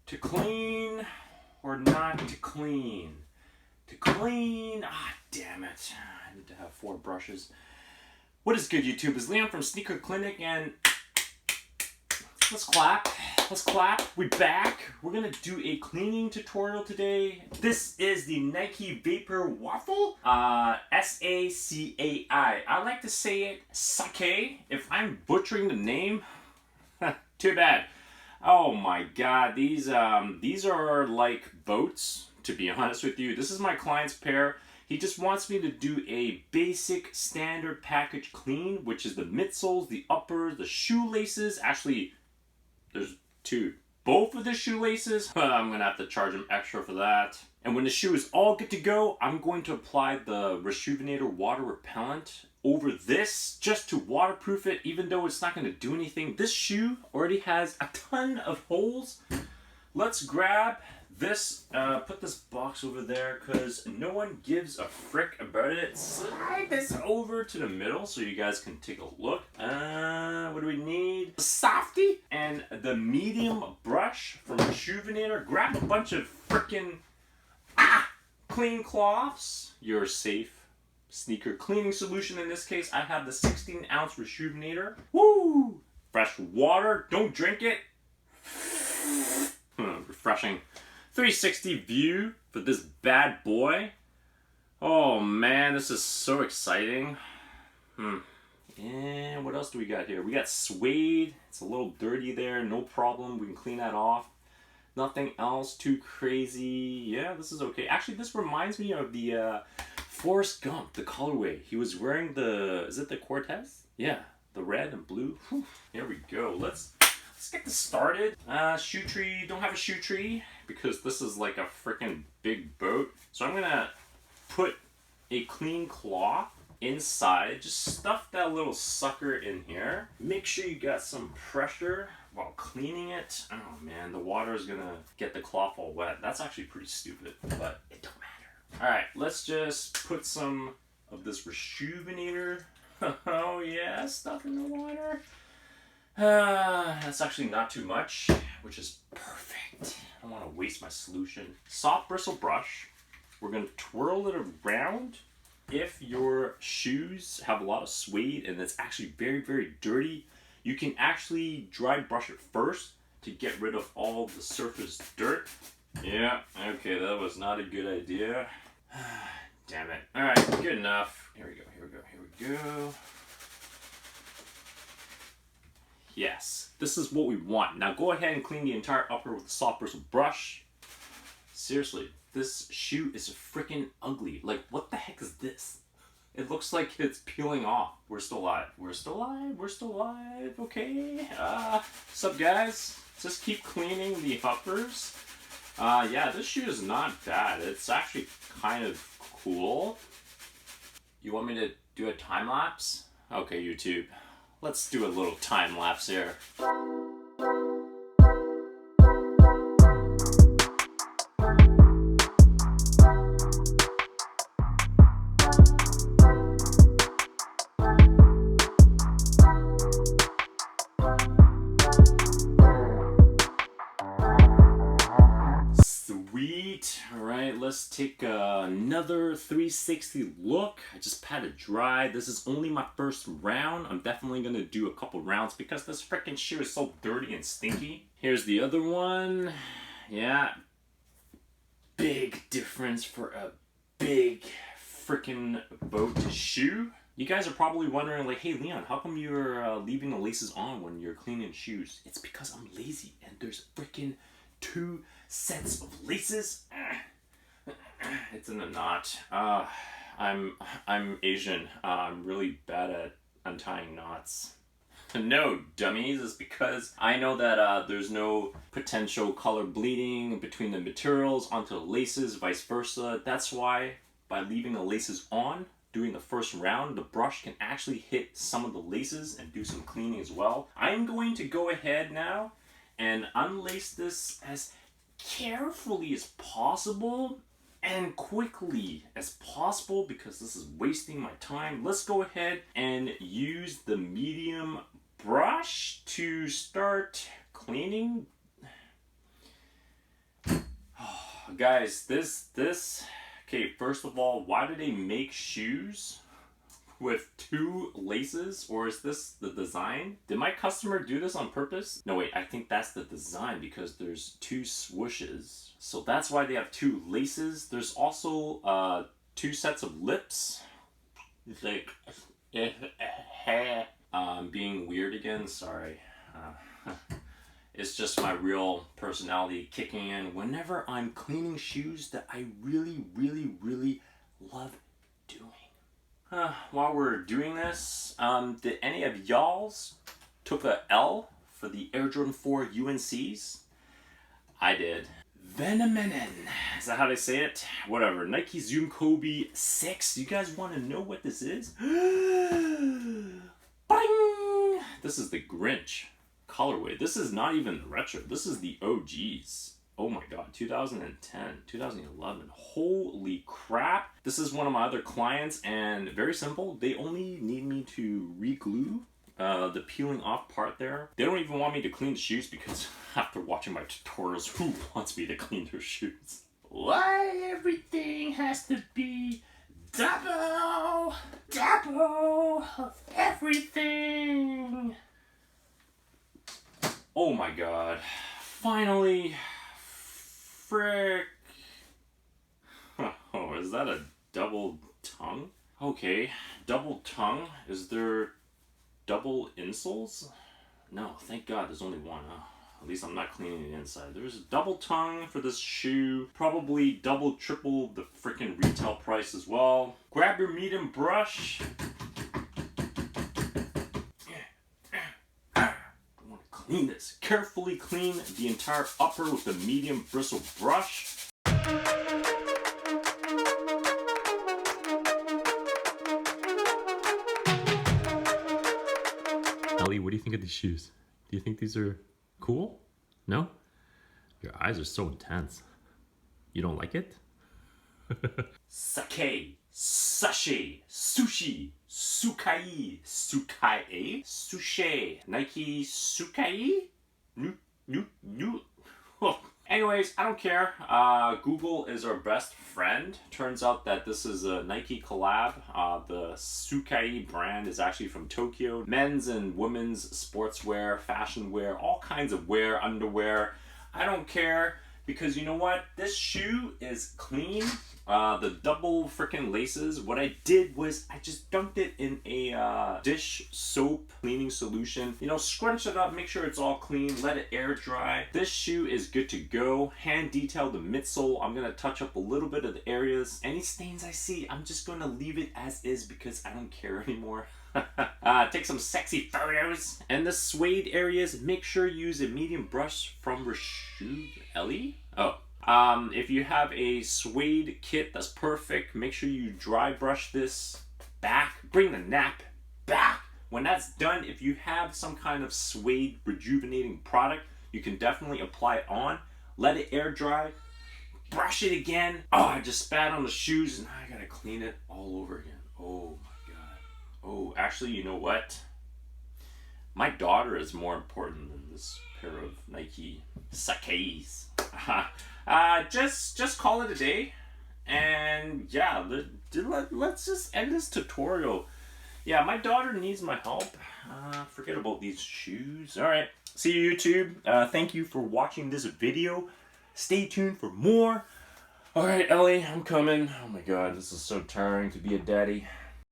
To clean or not to clean? To clean, damn it. I need to have 4 brushes. What is good, YouTube? It's Leon from Sneaker Clinic, and let's clap. Let's clap. We're back. We're gonna do a cleaning tutorial today. This is the Nike Vaporwaffle S-A-C-A-I. I like to say it Sacai. If I'm butchering the name, too bad. Oh my god, these are like boats, to be honest with you. This is my client's pair. He just wants me to do a basic standard package clean, which is the midsoles, the uppers, the shoelaces. Actually, there's 2. Both of the shoelaces. I'm gonna have to charge him extra for that. And when the shoe is all good to go, I'm going to apply the Rejuvenator water repellent over this just to waterproof it, even though it's not going to do anything. This shoe already has a ton of holes. Let's grab this, put this box over there because no one gives a frick about it. Slide this over to the middle so you guys can take a look. What do we need? A softie and the medium brush from Rejuvenator. Grab a bunch of frickin' clean cloths. You're safe. Sneaker cleaning solution. In this case, I have the 16-ounce Rejuvenator. Woo! Fresh water. Don't drink it. Refreshing. 360 view for this bad boy. Oh man, this is so exciting. And what else do we got here? We got suede. It's a little dirty there. No problem. We can clean that off. Nothing else too crazy. Yeah, this is okay. Actually, this reminds me of the Forrest Gump, the colorway. He was wearing the, is it the Cortez? Yeah, the red and blue. Whew. Here we go. Let's get this started. Shoe tree, don't have a shoe tree because this is like a freaking big boat. So I'm gonna put a clean cloth inside. Just stuff that little sucker in here. Make sure you got some pressure while cleaning it. Oh man, the water is gonna get the cloth all wet. That's actually pretty stupid, but it don't matter. All right, let's just put some of this Rejuvenator. Oh yeah, stuff in the water. That's actually not too much, which is perfect. I don't want to waste my solution. Soft bristle brush. We're gonna twirl it around. If your shoes have a lot of suede and it's actually very, very dirty, you can actually dry brush it first to get rid of all the surface dirt. Yeah, okay, that was not a good idea. Damn it. Alright, good enough. Here we go, here we go, here we go. Yes, this is what we want. Now go ahead and clean the entire upper with a soft bristle brush. Seriously, this shoe is freaking ugly. Like, what the heck is this? It looks like it's peeling off. We're still alive. We're still alive. We're still alive. Okay. What's up, guys? Just keep cleaning the uppers. Yeah, this shoe is not bad. It's actually kind of cool. You want me to do a time lapse? Okay, YouTube. Let's do a little time lapse here. Sweet. All right, let's take another 360 look. I just patted dry. This is only my first round. I'm definitely gonna do a couple rounds because this freaking shoe is so dirty and stinky. Here's the other one. Yeah, big difference for a big freaking boat shoe. You guys are probably wondering, like, hey Leon, how come you're leaving the laces on when you're cleaning shoes? It's because I'm lazy and there's freaking 2 sets of laces. It's in a knot. I'm Asian. I'm really bad at untying knots. No, dummies. It's because I know that there's no potential color bleeding between the materials onto the laces, vice versa. That's why by leaving the laces on during the first round, the brush can actually hit some of the laces and do some cleaning as well. I'm going to go ahead now and unlace this as carefully as possible and quickly as possible because this is wasting my time. Let's go ahead and use the medium brush to start cleaning. Guys, this, okay, first of all, why do they make shoes with 2 laces, or is this the design? Did my customer do this on purpose? No, wait, I think that's the design because there's 2 swooshes. So that's why they have 2 laces. There's also 2 sets of lips. It's like, being weird again, sorry. It's just my real personality kicking in whenever I'm cleaning shoes that I really, really, really love doing. While we're doing this, did any of y'alls took a L for the Air Jordan 4 UNCs? I did. Venomenen. Is that how they say it? Whatever. Nike Zoom Kobe 6. You guys want to know what this is? Bang! This is the Grinch colorway. This is not even retro. This is the OGs. Oh my god, 2010, 2011. Holy crap. This is one of my other clients, and very simple. They only need me to re-glue the peeling off part there. They don't even want me to clean the shoes because after watching my tutorials, who wants me to clean their shoes? Why everything has to be double of everything? Oh my god. Finally. Frick. Oh, is that a double tongue? Okay, double tongue. Is there double insoles? No, thank god there's only one. At least I'm not cleaning the inside. There's a double tongue for this shoe. Probably double, triple the freaking retail price as well. Grab your medium brush. Clean this. Carefully clean the entire upper with the medium bristle brush. Ellie, what do you think of these shoes? Do you think these are cool? No? Your eyes are so intense. You don't like it? Sacai, sachet, sushi, sukai, sukai, sushi, Nike sukai, new. Anyways, I don't care. Google is our best friend. Turns out that this is a Nike collab. The Sacai brand is actually from Tokyo. Men's and women's sportswear, fashion wear, all kinds of wear, underwear. I don't care because you know what? This shoe is clean. The double freaking laces, what I did was I just dunked it in a dish soap cleaning solution. You know, scrunch it up, make sure it's all clean, let it air dry. This shoe is good to go. Hand detail the midsole. I'm gonna touch up a little bit of the areas. Any stains I see, I'm just gonna leave it as is because I don't care anymore. Take some sexy photos. And the suede areas, make sure you use a medium brush from Rashu Ellie. Oh. If you have a suede kit, that's perfect. Make sure you dry brush this back. Bring the nap back. When that's done, if you have some kind of suede rejuvenating product, you can definitely apply it on. Let it air dry. Brush it again. Oh, I just spat on the shoes and I gotta clean it all over again. Oh my god. Oh, actually, you know what? My daughter is more important than this pair of Nike Sacais. Just call it a day, and yeah, let's just end this tutorial. Yeah, my daughter needs my help. Forget about these shoes. All right, see you, YouTube. Thank you for watching this video. Stay tuned for more. All right, Ellie, I'm coming. Oh my god, this is so tiring to be a daddy.